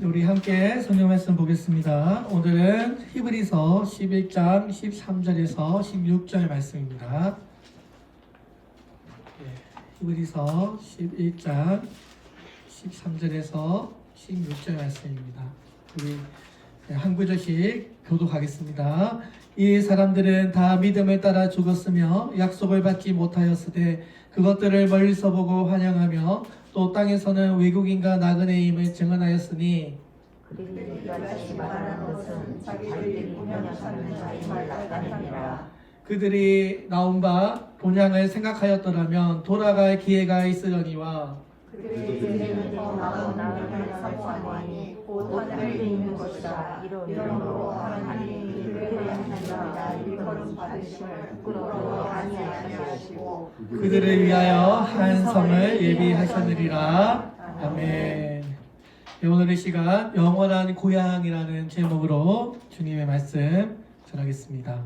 우리 함께 성경 말씀 보겠습니다. 오늘은 히브리서 11장 13절에서 16절 말씀입니다. 히브리서 11장 13절에서 16절 말씀입니다. 우리 한 구절씩 교독하겠습니다. 이 사람들은 다 믿음을 따라 죽었으며 약속을 받지 못하였으되 그것들을 멀리서 보고 환영하며 또 땅에서는 외국인과 나그네임을 증언하였으니 그들이 다시 말하는 것은 자기들이 본향을 찾는 자임을 나타내니라. 그들이 나온 바 본향을 생각하였더라면 돌아갈 기회가 있으려니와 그들의 죄는 더 나은 나그네를 사모하니 곧 하늘에 있는 것이라. 이러므로 하나님이 그들의 하나님이라 일컬음 받으심을 부끄러워 아니하시고 그들을 위하여 한 성을 예비하셨느니라. 아멘. 오늘의 시간 영원한 고향이라는 제목으로 주님의 말씀 전하겠습니다.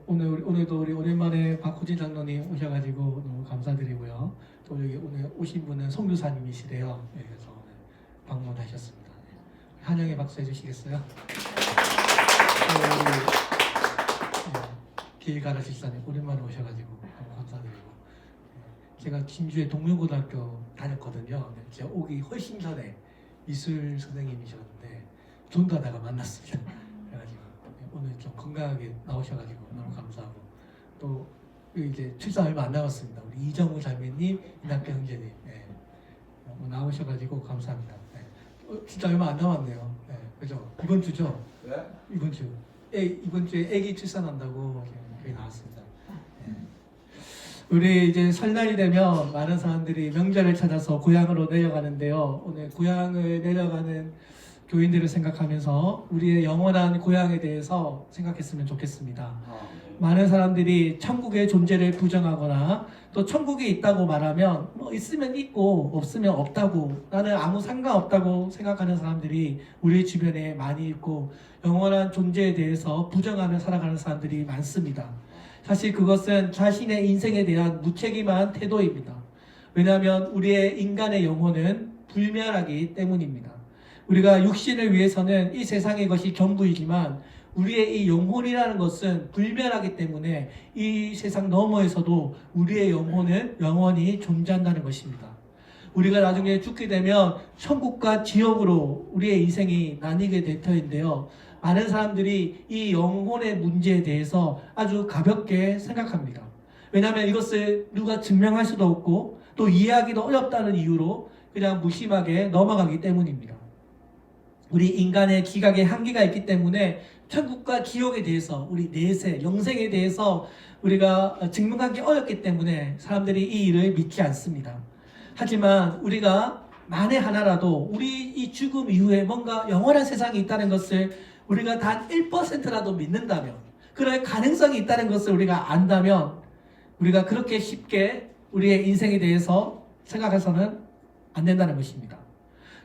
오늘도 우리 오랜만에 박호진 장로님 오셔가지고 너무 감사드리고요. 또 여기 오늘 오신 분은 송교사님이시래요. 그래서 오늘 방문하셨습니다. 환영의 박수 해주시겠어요? 길가라 집사님 오랜만에 오셔가지고 너무 감사드리고, 제가 진주에 동명고등학교 다녔거든요. 제가 오기 훨씬 전에 미술 선생님이셨는데 존다다가 만났습니다. 그래가지고 오늘 좀 건강하게 나오셔가지고 너무 감사하고, 또 이제 출산 얼마 안 남았습니다. 우리 이정우 자매님, 이낙배 형제님 나오셔가지고 감사합니다. 진짜 얼마 안 남았네요. 그죠? 이번 주죠? 네? 이번 주. 이번 주에 아기 출산한다고 여기 나왔습니다. 우리 이제 설날이 되면 많은 사람들이 명절을 찾아서 고향으로 내려가는데요. 오늘 고향을 내려가는 교인들을 생각하면서 우리의 영원한 고향에 대해서 생각했으면 좋겠습니다. 많은 사람들이 천국의 존재를 부정하거나 또 천국에 있다고 말하면 뭐 있으면 있고 없으면 없다고, 나는 아무 상관없다고 생각하는 사람들이 우리 주변에 많이 있고 영원한 존재에 대해서 부정하며 살아가는 사람들이 많습니다. 사실 그것은 자신의 인생에 대한 무책임한 태도입니다. 왜냐하면 우리의 인간의 영혼은 불멸하기 때문입니다. 우리가 육신을 위해서는 이 세상의 것이 전부이지만 우리의 이 영혼이라는 것은 불멸하기 때문에 이 세상 너머에서도 우리의 영혼은 영원히 존재한다는 것입니다. 우리가 나중에 죽게 되면 천국과 지옥으로 우리의 인생이 나뉘게 될 터인데요. 많은 사람들이 이 영혼의 문제에 대해서 아주 가볍게 생각합니다. 왜냐하면 이것을 누가 증명할 수도 없고 또 이해하기도 어렵다는 이유로 그냥 무심하게 넘어가기 때문입니다. 우리 인간의 지각에 한계가 있기 때문에 천국과 지옥에 대해서, 우리 내세, 영생에 대해서 우리가 증명하기 어렵기 때문에 사람들이 이 일을 믿지 않습니다. 하지만 우리가 만에 하나라도 우리 이 죽음 이후에 뭔가 영원한 세상이 있다는 것을 우리가 단 1%라도 믿는다면, 그럴 가능성이 있다는 것을 우리가 안다면 우리가 그렇게 쉽게 우리의 인생에 대해서 생각해서는 안 된다는 것입니다.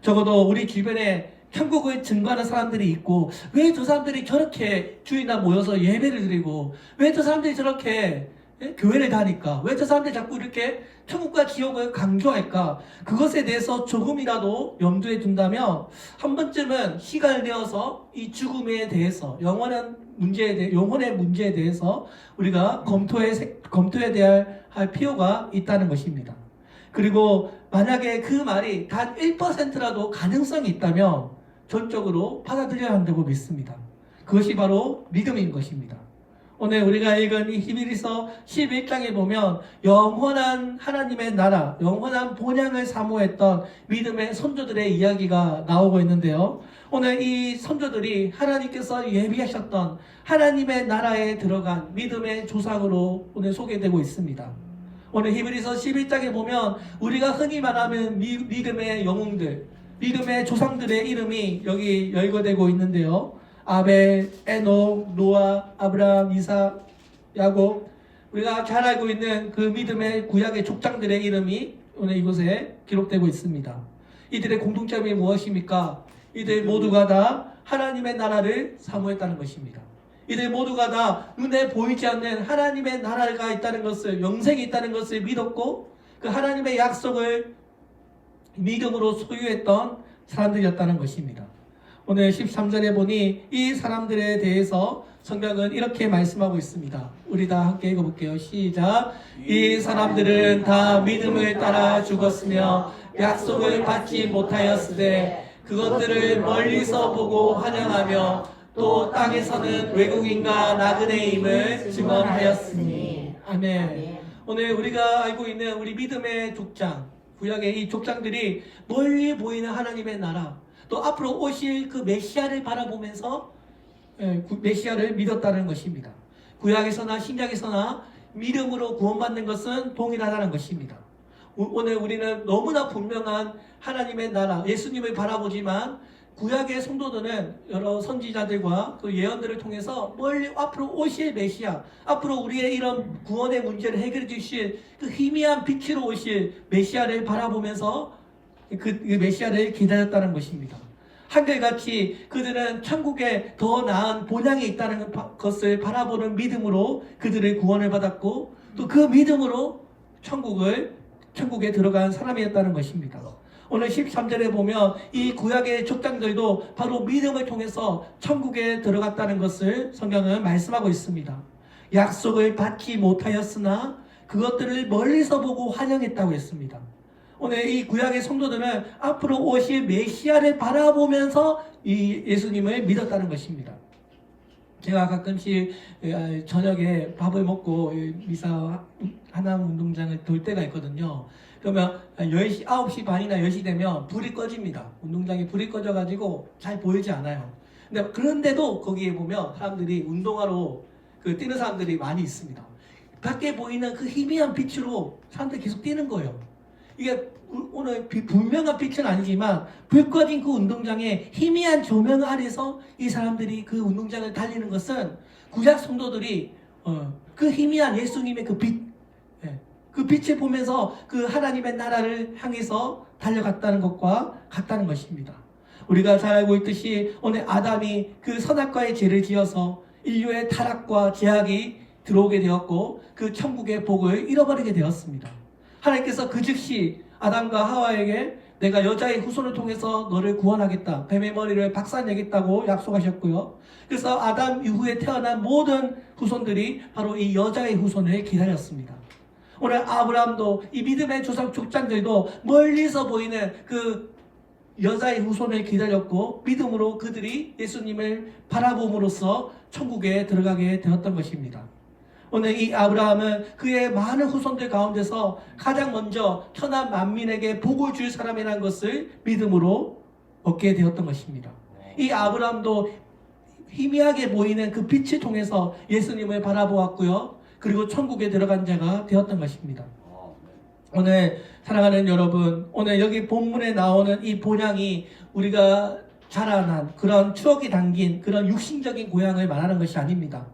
적어도 우리 주변에 천국을 증거하는 사람들이 있고, 왜 저 사람들이 저렇게 주일날 모여서 예배를 드리고, 왜 저 사람들이 저렇게 교회를 다니까, 왜 저 사람들이 자꾸 이렇게 천국과 지옥을 강조할까, 그것에 대해서 조금이라도 염두에 둔다면 한 번쯤은 시간을 내어서 이 죽음에 대해서, 영원한 문제에 영혼의 문제에 대해서 우리가 검토해야 할 필요가 있다는 것입니다. 그리고 만약에 그 말이 단 1%라도 가능성이 있다면 전적으로 받아들여야 한다고 믿습니다. 그것이 바로 믿음인 것입니다. 오늘 우리가 읽은 이 히브리서 11장에 보면 영원한 하나님의 나라, 영원한 본향을 사모했던 믿음의 선조들의 이야기가 나오고 있는데요. 오늘 이 선조들이 하나님께서 예비하셨던 하나님의 나라에 들어간 믿음의 조상으로 오늘 소개되고 있습니다. 오늘 히브리서 11장에 보면 우리가 흔히 말하는 믿음의 영웅들, 믿음의 조상들의 이름이 여기 열거되고 있는데요. 아벨, 에녹, 노아, 아브라함, 이삭, 야곱, 우리가 잘 알고 있는 그 믿음의 구약의 족장들의 이름이 오늘 이곳에 기록되고 있습니다. 이들의 공통점이 무엇입니까? 이들 모두가 다 하나님의 나라를 사모했다는 것입니다. 이들 모두가 다 눈에 보이지 않는 하나님의 나라가 있다는 것을, 영생이 있다는 것을 믿었고, 그 하나님의 약속을 믿음으로 소유했던 사람들이었다는 것입니다. 오늘 13절에 보니 이 사람들에 대해서 성경은 이렇게 말씀하고 있습니다. 우리 다 함께 읽어볼게요. 시작. 이 사람들은 다 믿음을 따라 죽었으며 약속을 받지 못하였으되 그것들을 멀리서 보고 환영하며 또 땅에서는 외국인과 나그네임을 증언하였으니. 아멘. 오늘 우리가 알고 있는 우리 믿음의 족장, 구약의 이 족장들이 멀리 보이는 하나님의 나라, 또 앞으로 오실 그 메시아를 바라보면서 메시아를 믿었다는 것입니다. 구약에서나 신약에서나 믿음으로 구원받는 것은 동일하다는 것입니다. 오늘 우리는 너무나 분명한 하나님의 나라, 예수님을 바라보지만 구약의 성도들은 여러 선지자들과 그 예언들을 통해서 멀리 앞으로 오실 메시아, 앞으로 우리의 이런 구원의 문제를 해결해 주실 그 희미한 빛으로 오실 메시아를 바라보면서 그 메시아를 기다렸다는 것입니다. 한결같이 그들은 천국에 더 나은 본향이 있다는 것을 바라보는 믿음으로 그들의 구원을 받았고 또 그 믿음으로 천국에 들어간 사람이었다는 것입니다. 오늘 13절에 보면 이 구약의 족장들도 바로 믿음을 통해서 천국에 들어갔다는 것을 성경은 말씀하고 있습니다. 약속을 받지 못하였으나 그것들을 멀리서 보고 환영했다고 했습니다. 오늘 이 구약의 성도들은 앞으로 오실 메시아를 바라보면서 이 예수님을 믿었다는 것입니다. 제가 가끔씩 저녁에 밥을 먹고 미사 하남 운동장을 돌 때가 있거든요. 그러면 10시, 9시 반이나 10시 되면 불이 꺼집니다. 운동장에 불이 꺼져가지고 잘 보이지 않아요. 근데 그런데도 거기에 보면 사람들이 운동하러 뛰는 사람들이 많이 있습니다. 밖에 보이는 그 희미한 빛으로 사람들이 계속 뛰는 거예요. 이게 오늘 분명한 빛은 아니지만 불 꺼진 그 운동장에 희미한 조명 아래서 이 사람들이 그 운동장을 달리는 것은 구약 성도들이 그 희미한 예수님의 그 빛, 그 빛을 보면서 그 하나님의 나라를 향해서 달려갔다는 것과 같다는 것입니다. 우리가 잘 알고 있듯이 오늘 아담이 그 선악과의 죄를 지어서 인류의 타락과 제약이 들어오게 되었고 그 천국의 복을 잃어버리게 되었습니다. 하나님께서 그 즉시 아담과 하와에게 내가 여자의 후손을 통해서 너를 구원하겠다, 뱀의 머리를 박살내겠다고 약속하셨고요. 그래서 아담 이후에 태어난 모든 후손들이 바로 이 여자의 후손을 기다렸습니다. 오늘 아브라함도 이 믿음의 족장들도 멀리서 보이는 그 여자의 후손을 기다렸고 믿음으로 그들이 예수님을 바라봄으로써 천국에 들어가게 되었던 것입니다. 오늘 이 아브라함은 그의 많은 후손들 가운데서 가장 먼저 천하 만민에게 복을 줄 사람이라는 것을 믿음으로 얻게 되었던 것입니다. 이 아브라함도 희미하게 보이는 그 빛을 통해서 예수님을 바라보았고요. 그리고 천국에 들어간 자가 되었던 것입니다. 오늘 사랑하는 여러분, 오늘 여기 본문에 나오는 이 본향이 우리가 자라난 그런 추억이 담긴 그런 육신적인 고향을 말하는 것이 아닙니다.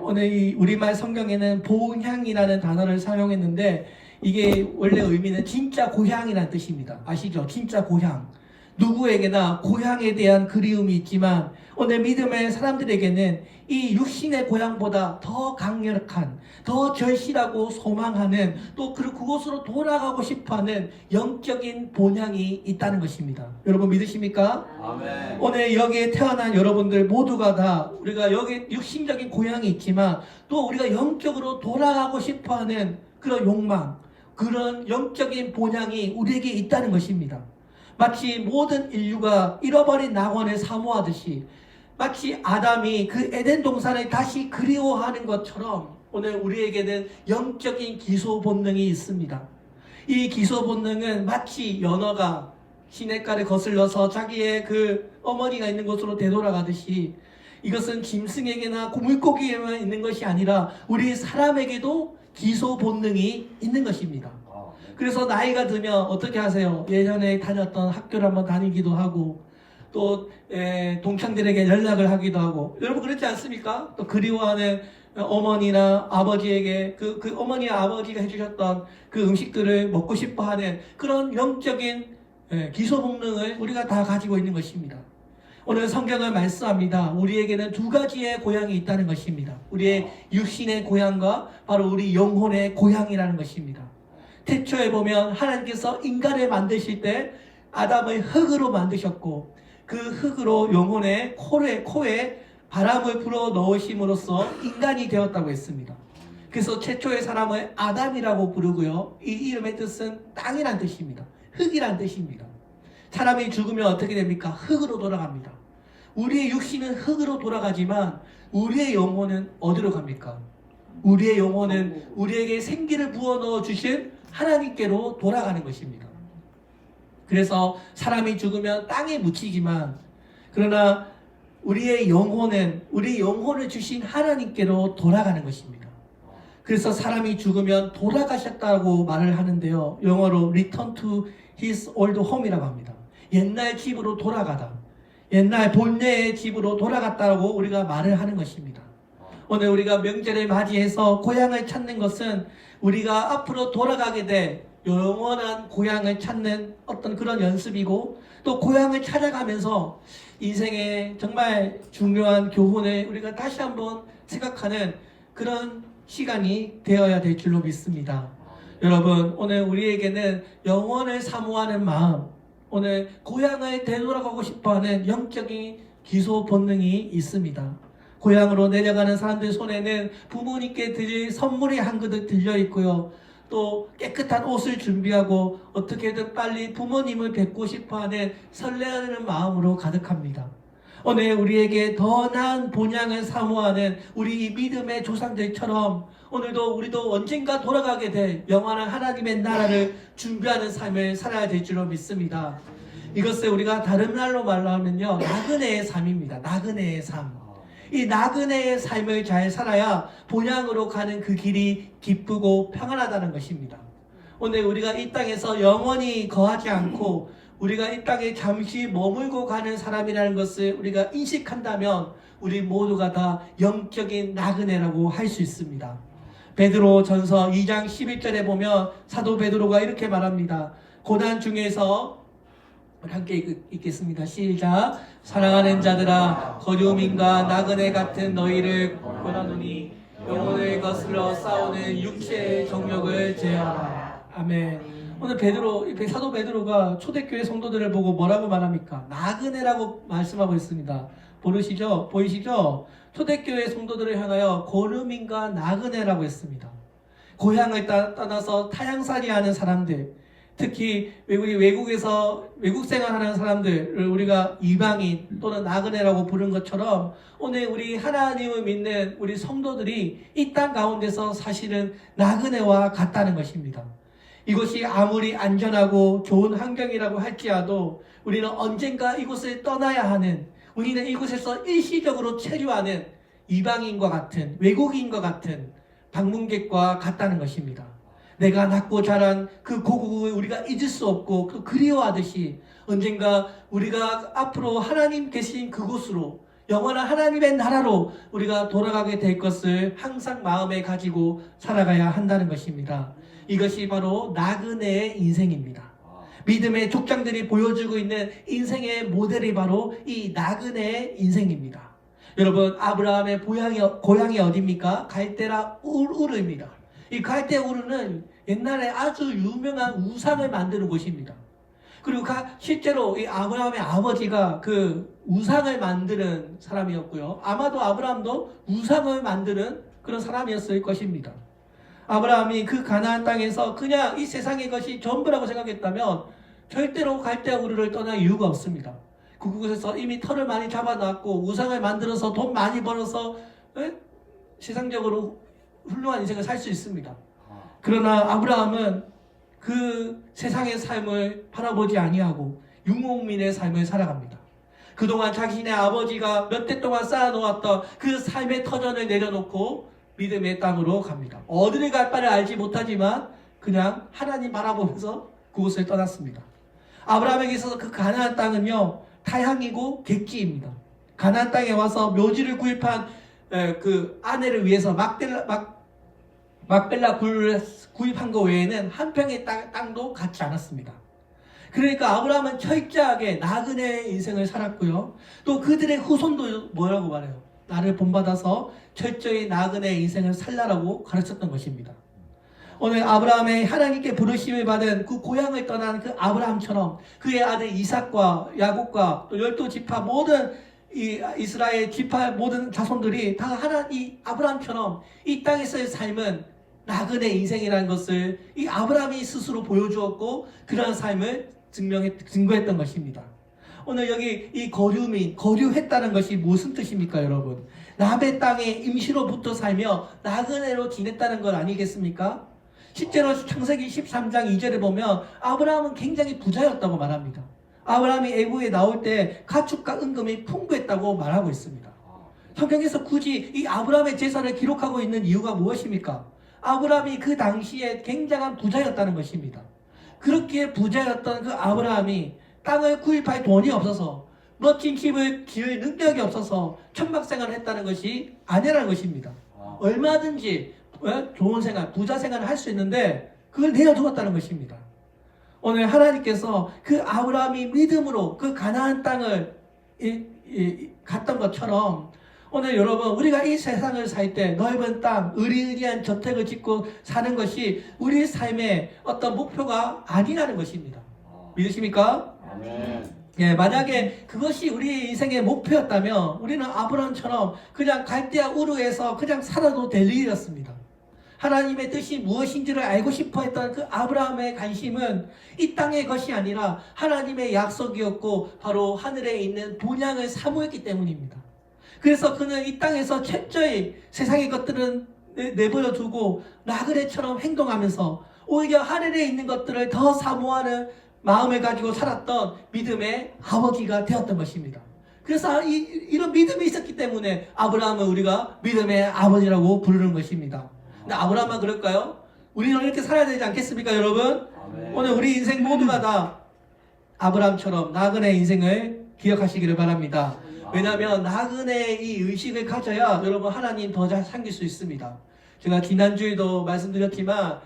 오늘 이 우리말 성경에는 본향이라는 단어를 사용했는데 이게 원래 의미는 진짜 고향이라는 뜻입니다. 아시죠? 진짜 고향. 누구에게나 고향에 대한 그리움이 있지만 오늘 믿음의 사람들에게는 이 육신의 고향보다 더 강력한, 더 절실하고 소망하는 또 그곳으로 돌아가고 싶어하는 영적인 본향이 있다는 것입니다. 여러분 믿으십니까? 아멘. 오늘 여기에 태어난 여러분들 모두가 다 우리가 여기 육신적인 고향이 있지만 또 우리가 영적으로 돌아가고 싶어하는 그런 욕망, 그런 영적인 본향이 우리에게 있다는 것입니다. 마치 모든 인류가 잃어버린 낙원을 사모하듯이 마치 아담이 그 에덴 동산을 다시 그리워하는 것처럼 오늘 우리에게는 영적인 기소 본능이 있습니다. 이 기소 본능은 마치 연어가 시냇가를 거슬러서 자기의 그 어머니가 있는 곳으로 되돌아가듯이 이것은 짐승에게나 물고기에만 있는 것이 아니라 우리 사람에게도 기소 본능이 있는 것입니다. 그래서 나이가 들면 어떻게 하세요? 예전에 다녔던 학교를 한번 다니기도 하고 또 동창들에게 연락을 하기도 하고 여러분 그렇지 않습니까? 또 그리워하는 어머니나 아버지에게 그 어머니와 아버지가 해주셨던 그 음식들을 먹고 싶어하는 그런 영적인 기소 본능을 우리가 다 가지고 있는 것입니다. 오늘 성경을 말씀합니다. 우리에게는 두 가지의 고향이 있다는 것입니다. 우리의 육신의 고향과 바로 우리 영혼의 고향이라는 것입니다. 태초에 보면 하나님께서 인간을 만드실 때 아담을 흙으로 만드셨고 그 흙으로 영혼의 코에 바람을 불어 넣으심으로써 인간이 되었다고 했습니다. 그래서 최초의 사람을 아담이라고 부르고요. 이 이름의 뜻은 땅이란 뜻입니다. 흙이란 뜻입니다. 사람이 죽으면 어떻게 됩니까? 흙으로 돌아갑니다. 우리의 육신은 흙으로 돌아가지만 우리의 영혼은 어디로 갑니까? 우리의 영혼은 우리에게 생기를 부어 넣어 주신 하나님께로 돌아가는 것입니다. 그래서 사람이 죽으면 땅에 묻히지만 그러나 우리의 영혼을 주신 하나님께로 돌아가는 것입니다. 그래서 사람이 죽으면 돌아가셨다고 말을 하는데요. 영어로 return to his old home이라고 합니다. 옛날 집으로 돌아가다. 옛날 본래의 집으로 돌아갔다고 우리가 말을 하는 것입니다. 오늘 우리가 명절을 맞이해서 고향을 찾는 것은 우리가 앞으로 돌아가게 될 영원한 고향을 찾는 어떤 그런 연습이고 또 고향을 찾아가면서 인생의 정말 중요한 교훈을 우리가 다시 한번 생각하는 그런 시간이 되어야 될 줄로 믿습니다. 여러분, 오늘 우리에게는 영원을 사모하는 마음, 오늘 고향을 되돌아가고 싶어하는 영적인 기소 본능이 있습니다. 고향으로 내려가는 사람들 손에는 부모님께 드릴 선물이 한 그릇 들려 있고요. 또 깨끗한 옷을 준비하고 어떻게든 빨리 부모님을 뵙고 싶어하는 설레는 마음으로 가득합니다. 오늘 우리에게 더 나은 본향을 사모하는 우리 믿음의 조상들처럼 오늘도 우리도 언젠가 돌아가게 될 영원한 하나님의 나라를 준비하는 삶을 살아야 될 줄로 믿습니다. 이것을 우리가 다른 말로 말하면요, 나그네의 삶입니다. 나그네의 삶. 이 나그네의 삶을 잘 살아야 본향으로 가는 그 길이 기쁘고 평안하다는 것입니다. 오늘 우리가 이 땅에서 영원히 거하지 않고 우리가 이 땅에 잠시 머물고 가는 사람이라는 것을 우리가 인식한다면 우리 모두가 다 영적인 나그네라고 할 수 있습니다. 베드로 전서 2장 11절에 보면 사도 베드로가 이렇게 말합니다. 고난 중에서 함께 읽겠습니다. 시작. 사랑하는 자들아, 거류민과 나그네 같은 너희를 권하노니 영혼을 거슬러 싸우는 육체의 정욕을 제하라. 아멘. 오늘 사도 베드로가 초대교회 성도들을 보고 뭐라고 말합니까? 나그네라고 말씀하고 있습니다. 보이시죠? 초대교회 성도들을 향하여 거류민과 나그네라고 했습니다. 고향을 떠나서 타향살이하는 사람들, 특히 외국에서 외국 생활하는 사람들을 우리가 이방인 또는 나그네라고 부른 것처럼 오늘 우리 하나님을 믿는 우리 성도들이 이 땅 가운데서 사실은 나그네와 같다는 것입니다. 이것이 아무리 안전하고 좋은 환경이라고 할지라도 우리는 언젠가 이곳을 떠나야 하는, 우리는 이곳에서 일시적으로 체류하는 이방인과 같은, 외국인과 같은 방문객과 같다는 것입니다. 내가 낳고 자란 그 고국을 우리가 잊을 수 없고 또 그리워하듯이 언젠가 우리가 앞으로 하나님 계신 그곳으로, 영원한 하나님의 나라로 우리가 돌아가게 될 것을 항상 마음에 가지고 살아가야 한다는 것입니다. 이것이 바로 나그네의 인생입니다. 믿음의 족장들이 보여주고 있는 인생의 모델이 바로 이 나그네의 인생입니다. 여러분, 아브라함의 고향이 어디입니까? 갈대라 우르입니다. 이 갈대 우르는 옛날에 아주 유명한 우상을 만드는 곳입니다. 그리고 실제로 이 아브라함의 아버지가 그 우상을 만드는 사람이었고요. 아마도 아브라함도 우상을 만드는 그런 사람이었을 것입니다. 아브라함이 그 가나안 땅에서 그냥 이 세상의 것이 전부라고 생각했다면 절대로 갈대 우르를 떠날 이유가 없습니다. 그곳에서 이미 터를 많이 잡아놨고 우상을 만들어서 돈 많이 벌어서 세상적으로 훌륭한 인생을 살 수 있습니다. 그러나 아브라함은 그 세상의 삶을 바라보지 아니하고 유목민의 삶을 살아갑니다. 그동안 자신의 아버지가 몇 대 동안 쌓아놓았던 그 삶의 터전을 내려놓고 믿음의 땅으로 갑니다. 어디를 갈 바를 알지 못하지만 그냥 하나님 바라보면서 그곳을 떠났습니다. 아브라함에게 있어서 그 가나안 땅은요, 타향이고 객지입니다. 가나안 땅에 와서 묘지를 구입한 그 아내를 위해서 막벨라 굴을 구입한 것 외에는 한 평의 땅도 갖지 않았습니다. 그러니까 아브라함은 철저하게 나그네의 인생을 살았고요. 또 그들의 후손도 뭐라고 말해요? 나를 본받아서 철저히 나그네의 인생을 살라라고 가르쳤던 것입니다. 오늘 아브라함의 하나님께 부르심을 받은 그 고향을 떠난 그 아브라함처럼 그의 아들 이삭과 야곱과 또 12지파 모든 이 이스라엘 지파 모든 자손들이 다 이 아브라함처럼 이 땅에서의 삶은 나그네 인생이라는 것을 이 아브라함이 스스로 보여주었고 그러한 삶을 증거했던 것입니다. 오늘 여기 이 거류했다는 것이 무슨 뜻입니까, 여러분? 남의 땅에 임시로 붙어 살며 나그네로 지냈다는 것 아니겠습니까? 실제로 창세기 13장 2절에 보면 아브라함은 굉장히 부자였다고 말합니다. 아브라함이 애굽에 나올 때 가축과 은금이 풍부했다고 말하고 있습니다. 성경에서 굳이 이 아브라함의 재산을 기록하고 있는 이유가 무엇입니까? 아브라함이 그 당시에 굉장한 부자였다는 것입니다. 그렇게 부자였던 그 아브라함이 땅을 구입할 돈이 없어서 멋진 집을 지을 능력이 없어서 천막생활을 했다는 것이 아니라는 것입니다. 얼마든지 좋은 생활, 부자 생활을 할 수 있는데 그걸 내어주었다는 것입니다. 오늘 하나님께서 그 아브라함이 믿음으로 그 가나안 땅을 갔던 것처럼 오늘 여러분 우리가 이 세상을 살 때 넓은 땅, 의리의리한 저택을 짓고 사는 것이 우리의 삶의 어떤 목표가 아니라는 것입니다. 믿으십니까? 아멘. 예, 만약에 그것이 우리 인생의 목표였다면 우리는 아브라함처럼 그냥 갈대아 우르에서 그냥 살아도 될 일이었습니다. 하나님의 뜻이 무엇인지를 알고 싶어 했던 그 아브라함의 관심은 이 땅의 것이 아니라 하나님의 약속이었고 바로 하늘에 있는 본향을 사모했기 때문입니다. 그래서 그는 이 땅에서 철저히 세상의 것들은 내버려 두고 나그네처럼 행동하면서 오히려 하늘에 있는 것들을 더 사모하는 마음을 가지고 살았던 믿음의 아버지가 되었던 것입니다. 그래서 이런 믿음이 있었기 때문에 아브라함은 우리가 믿음의 아버지라고 부르는 것입니다. 근데 아브라함만 그럴까요? 우리는 이렇게 살아야 되지 않겠습니까, 여러분? 아멘. 오늘 우리 인생 모두가 다 아브라함처럼 나그네 인생을 기억하시기를 바랍니다. 왜냐하면 나그네의 이 의식을 가져야 여러분 하나님 더 잘 섬길 수 있습니다. 제가 지난주에도 말씀드렸지만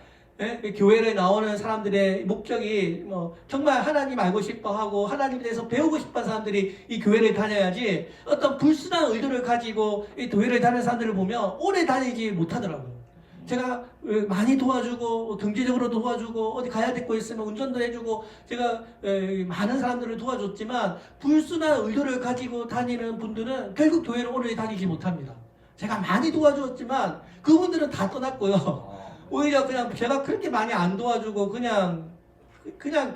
교회를 나오는 사람들의 목적이 정말 하나님 알고 싶어하고 하나님에 대해서 배우고 싶은 사람들이 이 교회를 다녀야지 어떤 불순한 의도를 가지고 이 교회를 다니는 사람들을 보면 오래 다니지 못하더라고요. 제가 많이 도와주고 경제적으로 도와주고 어디 가야 될 거 있으면 운전도 해주고 제가 많은 사람들을 도와줬지만 불순한 의도를 가지고 다니는 분들은 결국 교회를 오래 다니지 못합니다. 제가 많이 도와주었지만 그분들은 다 떠났고요. 오히려 그냥 제가 그렇게 많이 안 도와주고 그냥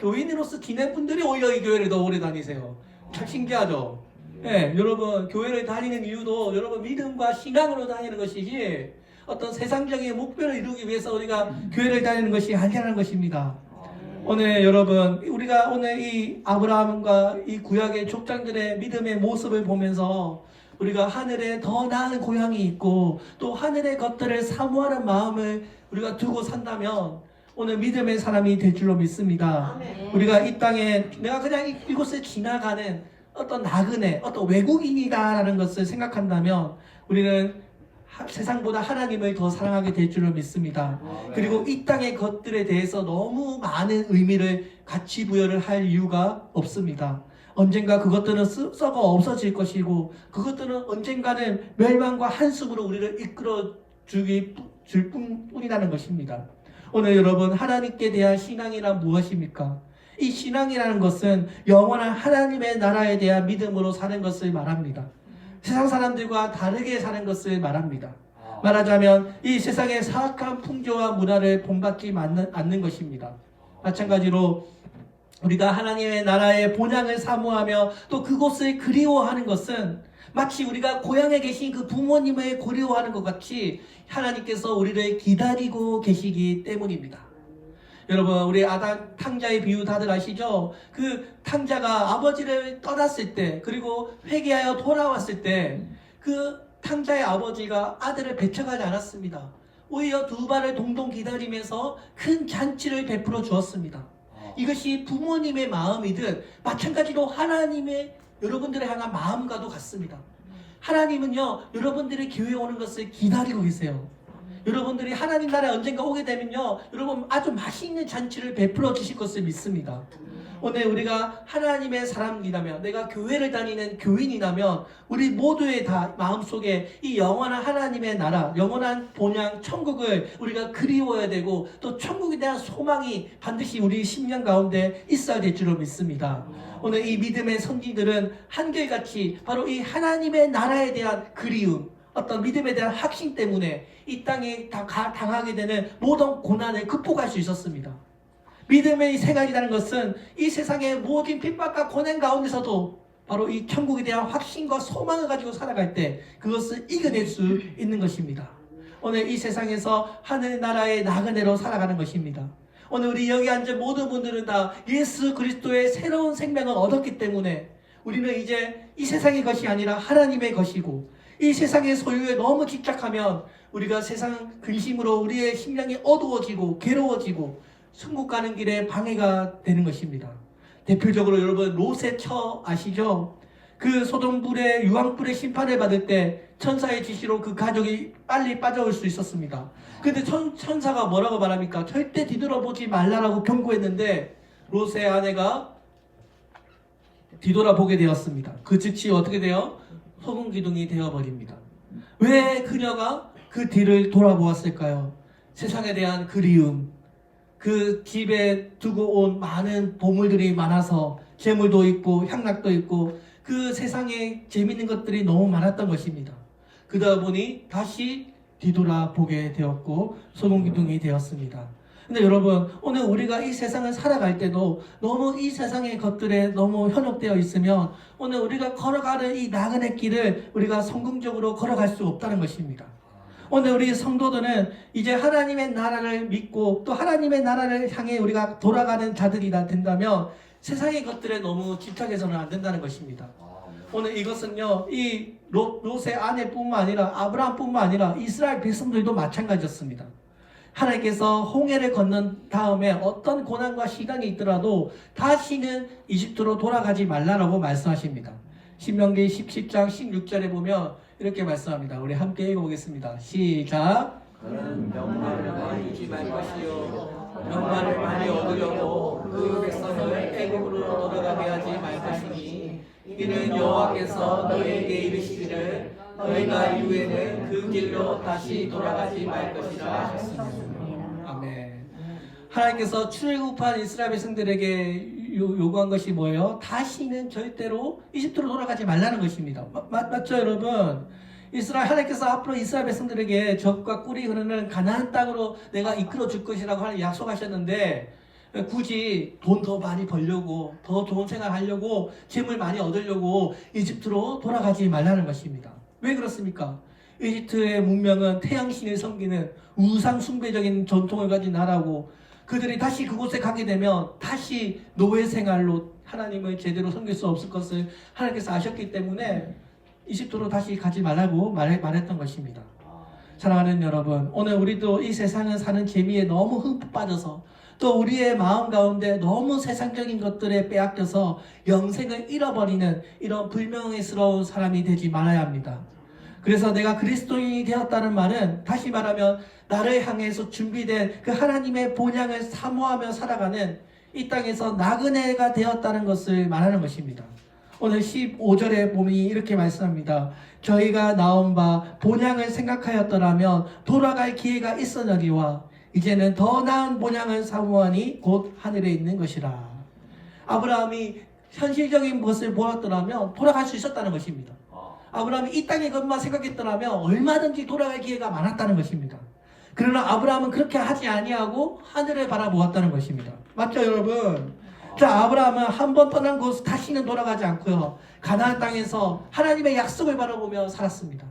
교인으로서 지낸 분들이 오히려 이 교회를 더 오래 다니세요. 참 신기하죠? 네, 여러분 교회를 다니는 이유도 여러분 믿음과 신앙으로 다니는 것이지 어떤 세상적인 목표를 이루기 위해서 우리가 교회를 다니는 것이 아니라는 것입니다. 오늘 여러분 우리가 오늘 이 아브라함과 이 구약의 족장들의 믿음의 모습을 보면서 우리가 하늘에 더 나은 고향이 있고 또 하늘의 것들을 사모하는 마음을 우리가 두고 산다면 오늘 믿음의 사람이 될 줄로 믿습니다. 우리가 이 땅에 내가 그냥 이곳에 지나가는 어떤 나그네, 어떤 외국인이다라는 것을 생각한다면 우리는 세상보다 하나님을 더 사랑하게 될 줄로 믿습니다. 그리고 이 땅의 것들에 대해서 너무 많은 의미를 가치 부여를 할 이유가 없습니다. 언젠가 그것들은 썩어 없어질 것이고 그것들은 언젠가는 멸망과 한숨으로 우리를 이끌어 줄 뿐이라는 것입니다. 오늘 여러분 하나님께 대한 신앙이란 무엇입니까? 이 신앙이라는 것은 영원한 하나님의 나라에 대한 믿음으로 사는 것을 말합니다. 세상 사람들과 다르게 사는 것을 말합니다. 말하자면 이 세상의 사악한 풍조와 문화를 본받지 않는 것입니다. 마찬가지로 우리가 하나님의 나라의 본향을 사모하며 또 그곳을 그리워하는 것은 마치 우리가 고향에 계신 그 부모님을 그리워하는 것 같이 하나님께서 우리를 기다리고 계시기 때문입니다. 여러분 우리 아담 탕자의 비유 다들 아시죠? 그 탕자가 아버지를 떠났을 때 그리고 회개하여 돌아왔을 때 그 탕자의 아버지가 아들을 배척하지 않았습니다. 오히려 두 발을 동동 기다리면서 큰 잔치를 베풀어 주었습니다. 이것이 부모님의 마음이든 마찬가지로 하나님의 여러분들을 향한 마음과도 같습니다. 하나님은요 여러분들이 교회에 오는 것을 기다리고 계세요. 여러분들이 하나님 나라에 언젠가 오게 되면요 여러분 아주 맛있는 잔치를 베풀어 주실 것을 믿습니다. 오늘 우리가 하나님의 사람이라면, 내가 교회를 다니는 교인이라면 우리 모두의 다 마음속에 이 영원한 하나님의 나라, 영원한 본향 천국을 우리가 그리워야 되고, 또 천국에 대한 소망이 반드시 우리 심령 가운데 있어야 될 줄로 믿습니다. 오늘 이 믿음의 선지들은 한결같이 바로 이 하나님의 나라에 대한 그리움, 어떤 믿음에 대한 확신 때문에 이 땅에 당하게 되는 모든 고난을 극복할 수 있었습니다. 믿음의 생활이라는 것은 이 세상의 모든 핍박과 고난 가운데서도 바로 이 천국에 대한 확신과 소망을 가지고 살아갈 때 그것을 이겨낼 수 있는 것입니다. 오늘 이 세상에서 하늘나라의 나그네로 살아가는 것입니다. 오늘 우리 여기 앉은 모든 분들은 다 예수 그리스도의 새로운 생명을 얻었기 때문에 우리는 이제 이 세상의 것이 아니라 하나님의 것이고, 이 세상의 소유에 너무 집착하면 우리가 세상 근심으로 우리의 심령이 어두워지고 괴로워지고 천국 가는 길에 방해가 되는 것입니다. 대표적으로 여러분 롯의 처 아시죠? 그 소돔불의 유황불의 심판을 받을 때 천사의 지시로 그 가족이 빨리 빠져올 수 있었습니다. 근데 천사가 뭐라고 말합니까? 절대 뒤돌아보지 말라라고 경고했는데 롯의 아내가 뒤돌아보게 되었습니다. 그 즉시 어떻게 돼요? 소금기둥이 되어버립니다. 왜 그녀가 그 뒤를 돌아보았을까요? 세상에 대한 그리움, 그 집에 두고 온 많은 보물들이 많아서 재물도 있고 향락도 있고 그 세상에 재밌는 것들이 너무 많았던 것입니다. 그러다 보니 다시 뒤돌아보게 되었고 소금기둥이 되었습니다. 근데 여러분, 오늘 우리가 이 세상을 살아갈 때도 너무 이 세상의 것들에 너무 현혹되어 있으면 오늘 우리가 걸어가는 이 나그네 길을 우리가 성공적으로 걸어갈 수 없다는 것입니다. 오늘 우리 성도들은 이제 하나님의 나라를 믿고 또 하나님의 나라를 향해 우리가 돌아가는 자들이라 된다면 세상의 것들에 너무 집착해서는 안 된다는 것입니다. 오늘 이것은요, 이 롯의 아내뿐만 아니라 아브라함뿐만 아니라 이스라엘 백성들도 마찬가지였습니다. 하나님께서 홍해를 건넌 다음에 어떤 고난과 시간이 있더라도 다시는 이집트로 돌아가지 말라라고 말씀하십니다. 신명기 17장 16절에 보면 이렇게 말씀합니다. 우리 함께 읽어보겠습니다. 시작. 그는 명말을 많이 잊지 말 것이요 명말을 많이 얻으려고 그 백성을 애굽으로 돌아가게 하지 말 것이니 이는 여호와께서 너희에게 이르시기를 너희가 이후에는 그 길로 다시 돌아가지 말 것이라 하셨습니다. 아멘. 하나님께서 출애굽한 이스라엘 백성들에게 요구한 것이 뭐예요? 다시는 절대로 이집트로 돌아가지 말라는 것입니다. 맞죠, 여러분? 하나님께서 앞으로 이스라엘 백성들에게 젖과 꿀이 흐르는 가나안 땅으로 내가 이끌어 줄 것이라고 약속하셨는데 굳이 돈 더 많이 벌려고, 더 좋은 생활 하려고, 재물 많이 얻으려고 이집트로 돌아가지 말라는 것입니다. 왜 그렇습니까? 이집트의 문명은 태양신을 섬기는 우상 숭배적인 전통을 가진 나라고, 그들이 다시 그곳에 가게 되면 다시 노예 생활로 하나님을 제대로 섬길 수 없을 것을 하나님께서 아셨기 때문에 이집트로 다시 가지 말라고 말했던 것입니다. 사랑하는 여러분, 오늘 우리도 이 세상을 사는 재미에 너무 흠뻑 빠져서 또 우리의 마음 가운데 너무 세상적인 것들에 빼앗겨서 영생을 잃어버리는 이런 불명예스러운 사람이 되지 말아야 합니다. 그래서 내가 그리스도인이 되었다는 말은 다시 말하면 나를 향해서 준비된 그 하나님의 본향을 사모하며 살아가는 이 땅에서 나그네가 되었다는 것을 말하는 것입니다. 오늘 15절에 보면 이렇게 말씀합니다. 저희가 나온 바 본향을 생각하였더라면 돌아갈 기회가 있었느니와 이제는 더 나은 본향을 사모하니 곧 하늘에 있는 것이라. 아브라함이 현실적인 것을 보았더라면 돌아갈 수 있었다는 것입니다. 아브라함이 이 땅의 것만 생각했더라면 얼마든지 돌아갈 기회가 많았다는 것입니다. 그러나 아브라함은 그렇게 하지 아니하고 하늘을 바라보았다는 것입니다. 맞죠, 여러분? 자, 아브라함은 한 번 떠난 곳 다시는 돌아가지 않고요, 가나안 땅에서 하나님의 약속을 바라보며 살았습니다.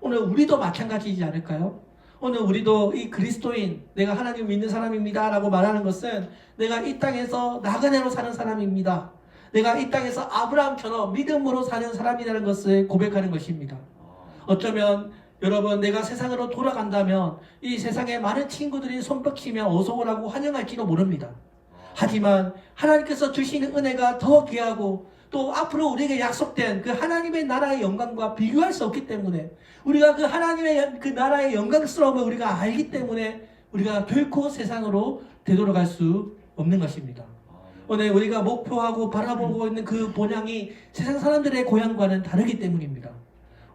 오늘 우리도 마찬가지이지 않을까요? 오늘 우리도 이 그리스도인, 내가 하나님 믿는 사람입니다 라고 말하는 것은 내가 이 땅에서 나그네로 사는 사람입니다, 내가 이 땅에서 아브라함처럼 믿음으로 사는 사람이라는 것을 고백하는 것입니다. 어쩌면 여러분, 내가 세상으로 돌아간다면 이 세상에 많은 친구들이 손뼉치며 어서오라고 환영할지도 모릅니다. 하지만 하나님께서 주시는 은혜가 더 귀하고 또 앞으로 우리에게 약속된 그 하나님의 나라의 영광과 비교할 수 없기 때문에, 우리가 그 하나님의 그 나라의 영광스러움을 우리가 알기 때문에 우리가 결코 세상으로 되돌아갈 수 없는 것입니다. 오늘 우리가 목표하고 바라보고 있는 그 본향이 세상 사람들의 고향과는 다르기 때문입니다.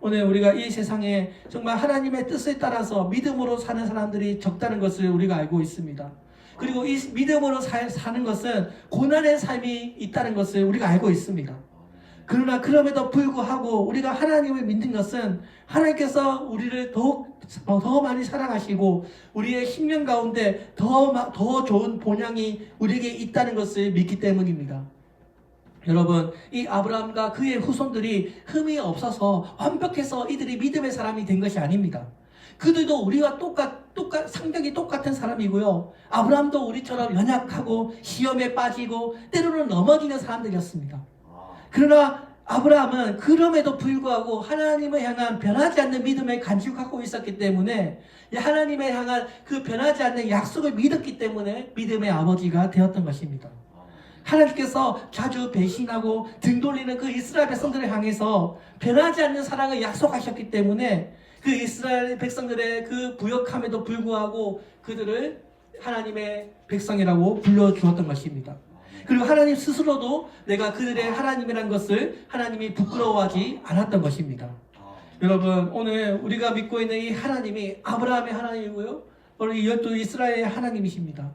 오늘 우리가 이 세상에 정말 하나님의 뜻에 따라서 믿음으로 사는 사람들이 적다는 것을 우리가 알고 있습니다. 그리고 이 믿음으로 사는 것은 고난의 삶이 있다는 것을 우리가 알고 있습니다. 그러나 그럼에도 불구하고 우리가 하나님을 믿는 것은 하나님께서 우리를 더 많이 사랑하시고 우리의 심령 가운데 더 좋은 본향이 우리에게 있다는 것을 믿기 때문입니다. 여러분, 이 아브라함과 그의 후손들이 흠이 없어서 완벽해서 이들이 믿음의 사람이 된 것이 아닙니다. 그들도 우리와 성격이 똑같은 사람이고요. 아브라함도 우리처럼 연약하고 시험에 빠지고 때로는 넘어지는 사람들이었습니다. 그러나 아브라함은 그럼에도 불구하고 하나님을 향한 변하지 않는 믿음을 간직하고 있었기 때문에 하나님을 향한 그 변하지 않는 약속을 믿었기 때문에 믿음의 아버지가 되었던 것입니다. 하나님께서 자주 배신하고 등 돌리는 그 이스라엘 백성들을 향해서 변하지 않는 사랑을 약속하셨기 때문에 그 이스라엘 백성들의 그 부역함에도 불구하고 그들을 하나님의 백성이라고 불러주었던 것입니다. 그리고 하나님 스스로도 내가 그들의 하나님이라는 것을 하나님이 부끄러워하지 않았던 것입니다. 여러분, 오늘 우리가 믿고 있는 이 하나님이 아브라함의 하나님이고요, 오늘 또 이스라엘의 하나님이십니다.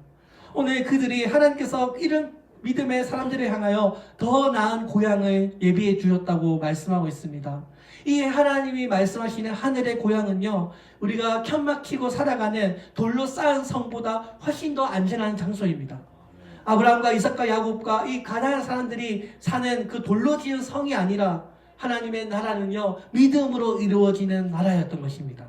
오늘 그들이 하나님께서 이런 믿음의 사람들을 향하여 더 나은 고향을 예비해 주셨다고 말씀하고 있습니다. 이 하나님이 말씀하시는 하늘의 고향은요, 우리가 켠막히고 살아가는 돌로 쌓은 성보다 훨씬 더 안전한 장소입니다. 아브라함과 이삭과 야곱과 이 가나안 사람들이 사는 그 돌로 지은 성이 아니라 하나님의 나라는요, 믿음으로 이루어지는 나라였던 것입니다.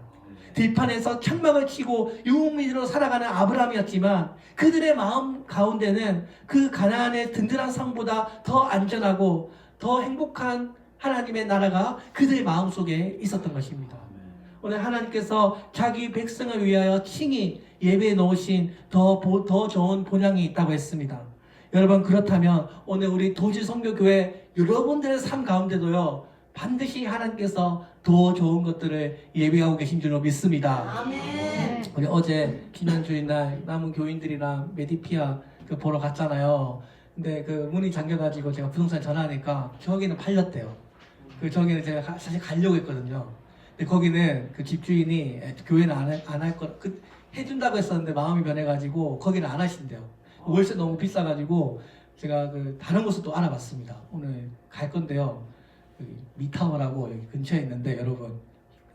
들판에서 창막을 치고 유목민으로 살아가는 아브라함이었지만 그들의 마음 가운데는 그 가나안의 든든한 성보다 더 안전하고 더 행복한 하나님의 나라가 그들의 마음속에 있었던 것입니다. 오늘 하나님께서 자기 백성을 위하여 친히 예배해 놓으신 더 좋은 본향이 있다고 했습니다. 여러분, 그렇다면 오늘 우리 도지선교교회 여러분들의 삶 가운데도요, 반드시 하나님께서 더 좋은 것들을 예비하고 계신 줄로 믿습니다. 아멘. 우리 어제 지난주인 날 남은 교인들이랑 메디피아 보러 갔잖아요. 근데 그 문이 잠겨가지고 제가 부동산 전화하니까 저기는 팔렸대요. 그 저기는 제가 사실 가려고 했거든요. 근데 거기는 그 집주인이 교회는 안 할 거, 해준다고 했었는데 마음이 변해가지고 거기는 안 하신대요. 월세 너무 비싸가지고 제가 그 다른 곳을 또 알아봤습니다. 오늘 갈 건데요. 미타워라고 여기 근처에 있는데 여러분,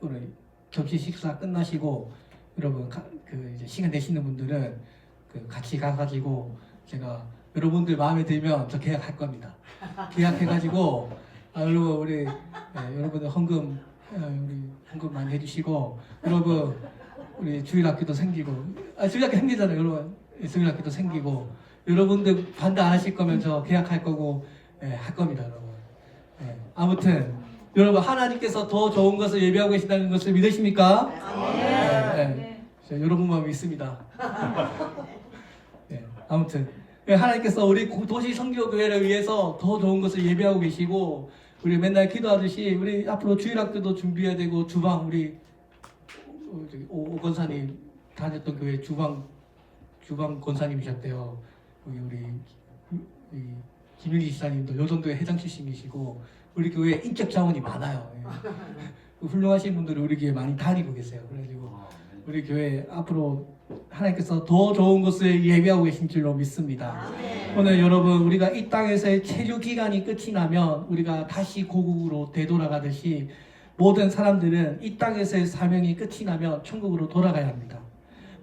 오늘 접시 식사 끝나시고 여러분 그 이제 시간 되시는 분들은 그 같이 가가지고 제가 여러분들 마음에 들면 저 계약할 겁니다. 계약해가지고 여러분 우리 여러분들 헌금 많이 해주시고 여러분 우리 주일학교도 생기고 주일학교 생기잖아요. 여러분 주일학교도 생기고 여러분들 반대 안 하실 거면 저 계약할 거고 할 겁니다, 여러분. 아무튼 여러분, 하나님께서 더 좋은 것을 예비하고 계신다는 것을 믿으십니까? 네. 여러분만 믿습니다. 아무튼 하나님께서 우리 도시 선교교회를 위해서 더 좋은 것을 예비하고 계시고 우리 맨날 기도하듯이 우리 앞으로 주일학교도 준비해야 되고 주방 우리 오 권사님 다녔던 교회 주방 권사님이셨대요. 우리 김윤기 지사님도 요정도의 회장 출신이시고 우리 교회에 인적 자원이 많아요. 훌륭하신 분들이 우리 교회 많이 다니고 계세요. 그래가지고 우리 교회 앞으로 하나님께서 더 좋은 것을 예비하고 계신 줄로 믿습니다. 오늘 여러분, 우리가 이 땅에서의 체류 기간이 끝이 나면 우리가 다시 고국으로 되돌아가듯이 모든 사람들은 이 땅에서의 사명이 끝이 나면 천국으로 돌아가야 합니다.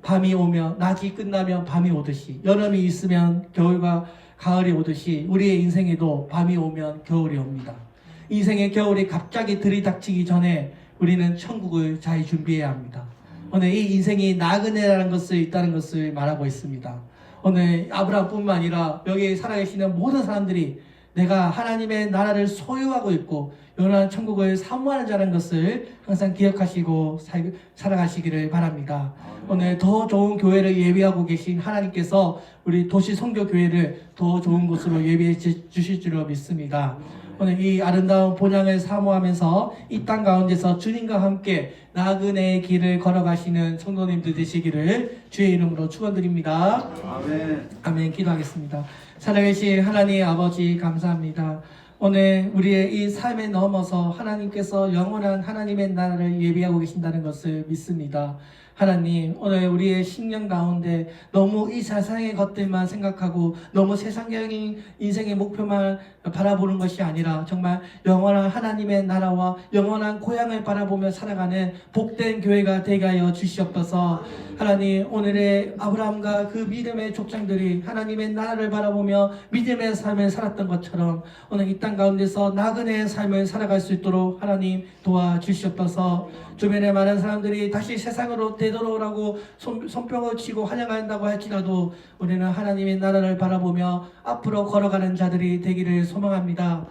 밤이 오면 낮이 끝나면 밤이 오듯이, 여름이 있으면 겨울과 가을이 오듯이 우리의 인생에도 밤이 오면 겨울이 옵니다. 인생의 겨울이 갑자기 들이닥치기 전에 우리는 천국을 잘 준비해야 합니다. 오늘 이 인생이 나그네라는 것을 있다는 것을 말하고 있습니다. 오늘 아브라함뿐만 아니라 여기 살아계시는 모든 사람들이 내가 하나님의 나라를 소유하고 있고 영원한 천국을 사모하는 자라는 것을 항상 기억하시고 살아가시기를 바랍니다. 오늘 더 좋은 교회를 예비하고 계신 하나님께서 우리 도시 선교교회를 더 좋은 곳으로 예비해 주실 줄로 믿습니다. 오늘 이 아름다운 본향을 사모하면서 이 땅 가운데서 주님과 함께 나그네의 길을 걸어가시는 성도님들 되시기를 주의 이름으로 축원드립니다. 아멘. 아멘. 기도하겠습니다. 살아계신 하나님 아버지 감사합니다. 오늘 우리의 이 삶에 넘어서 하나님께서 영원한 하나님의 나라를 예비하고 계신다는 것을 믿습니다. 하나님, 오늘 우리의 신령 가운데 너무 이 세상의 것들만 생각하고 너무 세상적인 인생의 목표만 바라보는 것이 아니라 정말 영원한 하나님의 나라와 영원한 고향을 바라보며 살아가는 복된 교회가 되게 하여 주시옵소서. 하나님, 오늘의 아브라함과 그 믿음의 족장들이 하나님의 나라를 바라보며 믿음의 삶을 살았던 것처럼 오늘 이 땅 가운데서 나그네의 삶을 살아갈 수 있도록 하나님 도와주시옵소서. 주변에 많은 사람들이 다시 세상으로 되돌아오라고 손뼉을 치고 환영한다고 할지라도 우리는 하나님의 나라를 바라보며 앞으로 걸어가는 자들이 되기를 소망합니다.